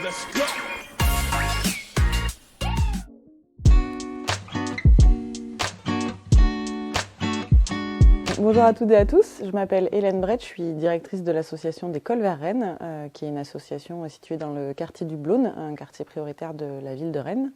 let's go. Bonjour à toutes et à tous, je m'appelle Hélène Brett, je suis directrice de l'association des Cols vers Rennes, qui est une association située dans le quartier du Blône, un quartier prioritaire de la ville de Rennes,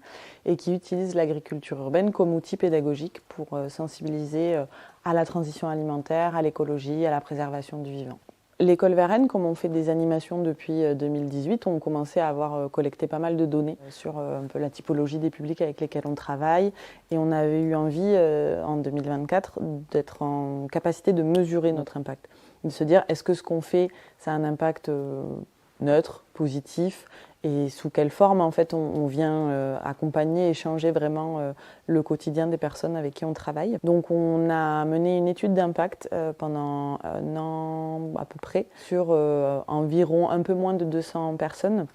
et qui utilise l'agriculture urbaine comme outil pédagogique pour sensibiliser à la transition alimentaire, à l'écologie, à la préservation du vivant. Les Cols vers Rennes, comme on fait des animations depuis 2018, ont commencé à avoir collecté pas mal de données sur un peu la typologie des publics avec lesquels on travaille. Et on avait eu envie, en 2024, d'être en capacité de mesurer notre impact. De se dire, est-ce que ce qu'on fait, ça a un impact neutre, positif, et sous quelle forme en fait on vient accompagner, échanger vraiment le quotidien des personnes avec qui on travaille. Donc on a mené une étude d'impact pendant un an à peu près sur environ un peu moins de 200 personnes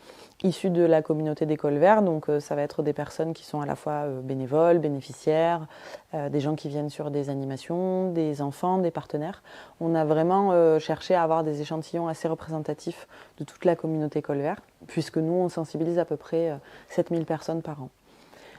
issues de la communauté des Cols verts. Donc ça va être des personnes qui sont à la fois bénévoles, bénéficiaires, des gens qui viennent sur des animations, des enfants, des partenaires. On a vraiment cherché à avoir des échantillons assez représentatifs de toute la communauté Cols verts, puisque nous, on sensibilise à peu près 7000 personnes par an.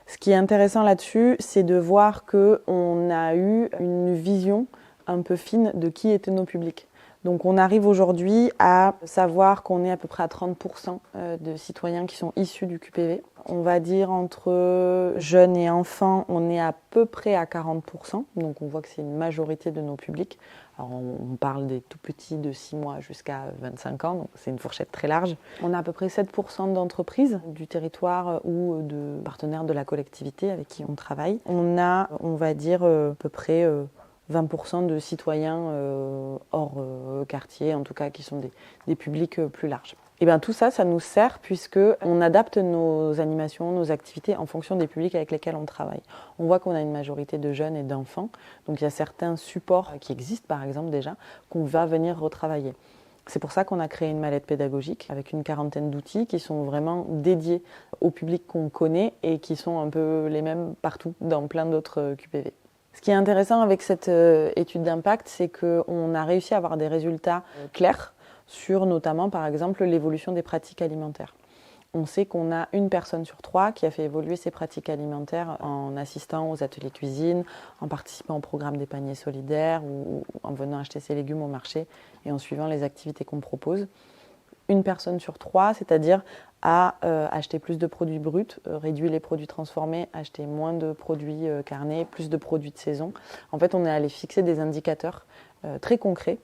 Ce qui est intéressant là-dessus, c'est de voir qu'on a eu une vision un peu fine de qui étaient nos publics. Donc on arrive aujourd'hui à savoir qu'on est à peu près à 30% de citoyens qui sont issus du QPV. On va dire entre jeunes et enfants, on est à peu près à 40%. Donc on voit que c'est une majorité de nos publics. Alors on parle des tout petits de 6 mois jusqu'à 25 ans, donc c'est une fourchette très large. On a à peu près 7% d'entreprises du territoire ou de partenaires de la collectivité avec qui on travaille. On a, on va dire, à peu près 20% de citoyens hors quartier, en tout cas qui sont des publics plus larges. Et bien tout ça, ça nous sert puisqu'on adapte nos animations, nos activités en fonction des publics avec lesquels on travaille. On voit qu'on a une majorité de jeunes et d'enfants, donc il y a certains supports qui existent par exemple déjà, qu'on va venir retravailler. C'est pour ça qu'on a créé une mallette pédagogique avec une quarantaine d'outils qui sont vraiment dédiés au public qu'on connaît et qui sont un peu les mêmes partout dans plein d'autres QPV. Ce qui est intéressant avec cette étude d'impact, c'est qu'on a réussi à avoir des résultats clairs sur notamment, par exemple, l'évolution des pratiques alimentaires. On sait qu'on a une personne sur 3 qui a fait évoluer ses pratiques alimentaires en assistant aux ateliers cuisine, en participant au programme des paniers solidaires ou en venant acheter ses légumes au marché et en suivant les activités qu'on propose. Une personne sur 3, c'est-à-dire à acheter plus de produits bruts, réduire les produits transformés, acheter moins de produits carnés, plus de produits de saison. En fait, on est allé fixer des indicateurs très concrets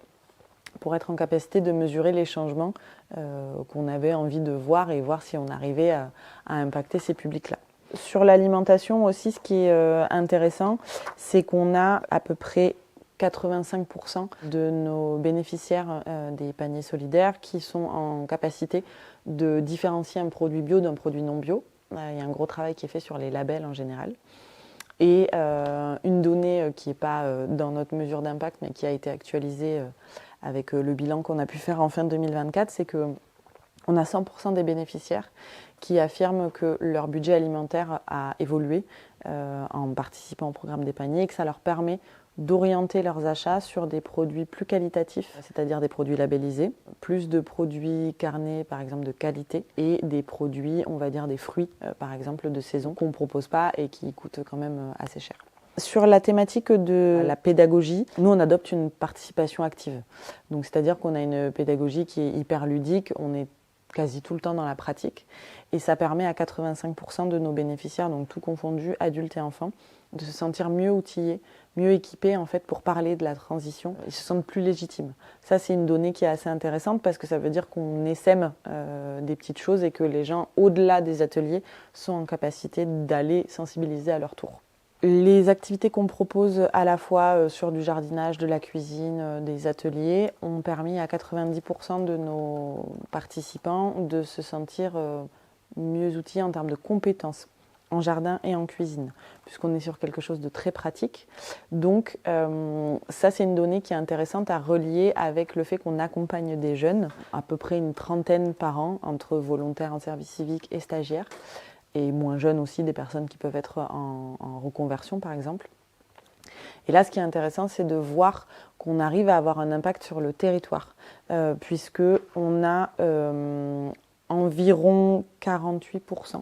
pour être en capacité de mesurer les changements qu'on avait envie de voir et voir si on arrivait à impacter ces publics-là. Sur l'alimentation aussi, ce qui est intéressant, c'est qu'on a à peu près 85% de nos bénéficiaires des paniers solidaires qui sont en capacité de différencier un produit bio d'un produit non bio. Il y a un gros travail qui est fait sur les labels en général. Et une donnée qui n'est pas dans notre mesure d'impact, mais qui a été actualisée avec le bilan qu'on a pu faire en fin 2024, c'est qu'on a 100% des bénéficiaires qui affirment que leur budget alimentaire a évolué en participant au programme des paniers et que ça leur permet d'orienter leurs achats sur des produits plus qualitatifs, c'est-à-dire des produits labellisés, plus de produits carnés par exemple de qualité et des produits, on va dire des fruits par exemple de saison qu'on ne propose pas et qui coûtent quand même assez cher. Sur la thématique de la pédagogie, nous on adopte une participation active. Donc c'est-à-dire qu'on a une pédagogie qui est hyper ludique, on est quasi tout le temps dans la pratique et ça permet à 85% de nos bénéficiaires, donc tout confondu, adultes et enfants, de se sentir mieux outillés, mieux équipés en fait pour parler de la transition. Ils se sentent plus légitimes. Ça c'est une donnée qui est assez intéressante parce que ça veut dire qu'on essaime des petites choses et que les gens au-delà des ateliers sont en capacité d'aller sensibiliser à leur tour. Les activités qu'on propose à la fois sur du jardinage, de la cuisine, des ateliers ont permis à 90% de nos participants de se sentir mieux outillés en termes de compétences en jardin et en cuisine, puisqu'on est sur quelque chose de très pratique. Donc ça c'est une donnée qui est intéressante à relier avec le fait qu'on accompagne des jeunes, à peu près une trentaine par an, entre volontaires en service civique et stagiaires, et moins jeunes aussi, des personnes qui peuvent être en reconversion par exemple. Et là, ce qui est intéressant, c'est de voir qu'on arrive à avoir un impact sur le territoire, puisqu'on a environ 48%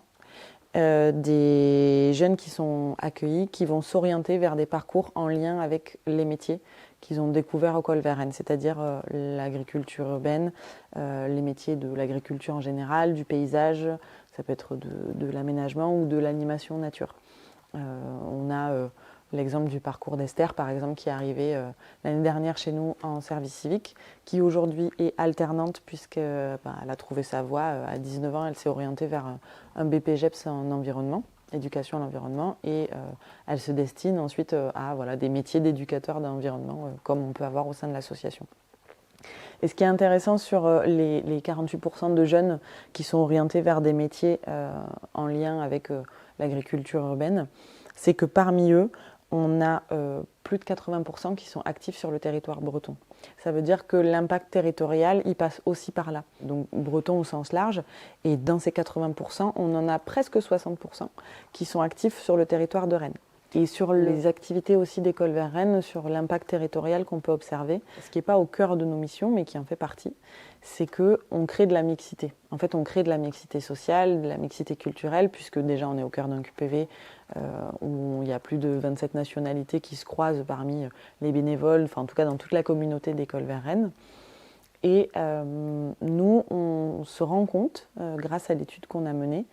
des jeunes qui sont accueillis qui vont s'orienter vers des parcours en lien avec les métiers qu'ils ont découverts au Colvert-Rennes, c'est-à-dire l'agriculture urbaine, les métiers de l'agriculture en général, du paysage, ça peut être de l'aménagement ou de l'animation nature. On a l'exemple du parcours d'Esther, par exemple, qui est arrivée l'année dernière chez nous en service civique, qui aujourd'hui est alternante puisqu'elle a trouvé sa voie. À 19 ans, elle s'est orientée vers un BPGEPS en environnement, éducation à l'environnement, et elle se destine ensuite à des métiers d'éducateur d'environnement, comme on peut avoir au sein de l'association. Et ce qui est intéressant sur les 48% de jeunes qui sont orientés vers des métiers en lien avec l'agriculture urbaine, c'est que parmi eux, on a plus de 80% qui sont actifs sur le territoire breton. Ça veut dire que l'impact territorial, il passe aussi par là. Donc breton au sens large. Et dans ces 80%, on en a presque 60% qui sont actifs sur le territoire de Rennes. Et sur les activités aussi des Colvert-Rennes, sur l'impact territorial qu'on peut observer, ce qui n'est pas au cœur de nos missions, mais qui en fait partie, c'est qu'on crée de la mixité. En fait, on crée de la mixité sociale, de la mixité culturelle, puisque déjà on est au cœur d'un QPV où il y a plus de 27 nationalités qui se croisent parmi les bénévoles, enfin en tout cas dans toute la communauté des Colvert-Rennes. Et nous, on se rend compte, grâce à l'étude qu'on a menée,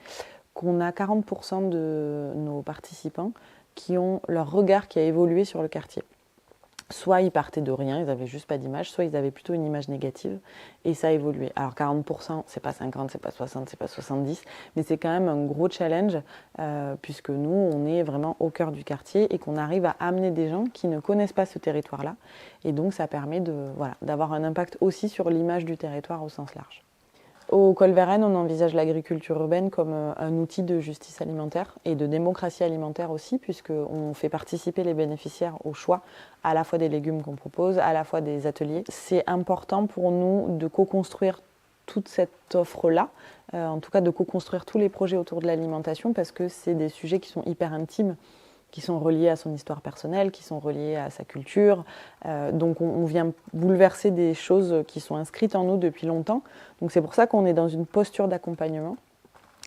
qu'on a 40% de nos participants qui ont leur regard qui a évolué sur le quartier. Soit ils partaient de rien, ils n'avaient juste pas d'image, soit ils avaient plutôt une image négative, et ça a évolué. Alors 40%, c'est pas 50, c'est pas 60, c'est pas 70, mais c'est quand même un gros challenge, puisque nous, on est vraiment au cœur du quartier, et qu'on arrive à amener des gens qui ne connaissent pas ce territoire-là, et donc ça permet d'avoir un impact aussi sur l'image du territoire au sens large. Au Colvert-Rennes, on envisage l'agriculture urbaine comme un outil de justice alimentaire et de démocratie alimentaire aussi, puisqu'on fait participer les bénéficiaires au choix à la fois des légumes qu'on propose, à la fois des ateliers. C'est important pour nous de co-construire toute cette offre-là, en tout cas de co-construire tous les projets autour de l'alimentation, parce que c'est des sujets qui sont hyper intimes, qui sont reliés à son histoire personnelle, qui sont reliés à sa culture. Donc on vient bouleverser des choses qui sont inscrites en nous depuis longtemps. Donc c'est pour ça qu'on est dans une posture d'accompagnement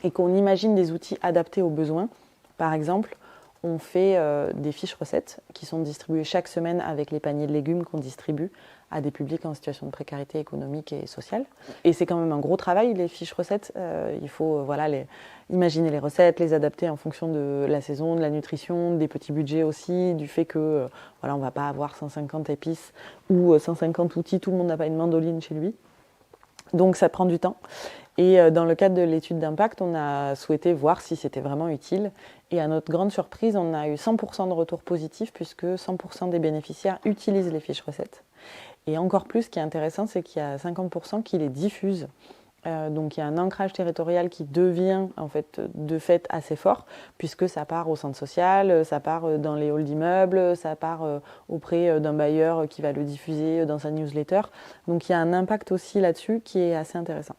et qu'on imagine des outils adaptés aux besoins. Par exemple, on fait des fiches recettes qui sont distribuées chaque semaine avec les paniers de légumes qu'on distribue à des publics en situation de précarité économique et sociale. Et c'est quand même un gros travail, les fiches recettes. Il faut imaginer les recettes, les adapter en fonction de la saison, de la nutrition, des petits budgets aussi, du fait que on ne va pas avoir 150 épices ou 150 outils, tout le monde n'a pas une mandoline chez lui. Donc ça prend du temps. Et dans le cadre de l'étude d'impact, on a souhaité voir si c'était vraiment utile. Et à notre grande surprise, on a eu 100% de retours positifs puisque 100% des bénéficiaires utilisent les fiches recettes. Et encore plus, ce qui est intéressant, c'est qu'il y a 50% qui les diffusent. Donc il y a un ancrage territorial qui devient en fait de fait assez fort puisque ça part au centre social, ça part dans les halls d'immeubles, ça part auprès d'un bailleur qui va le diffuser dans sa newsletter. Donc il y a un impact aussi là-dessus qui est assez intéressant.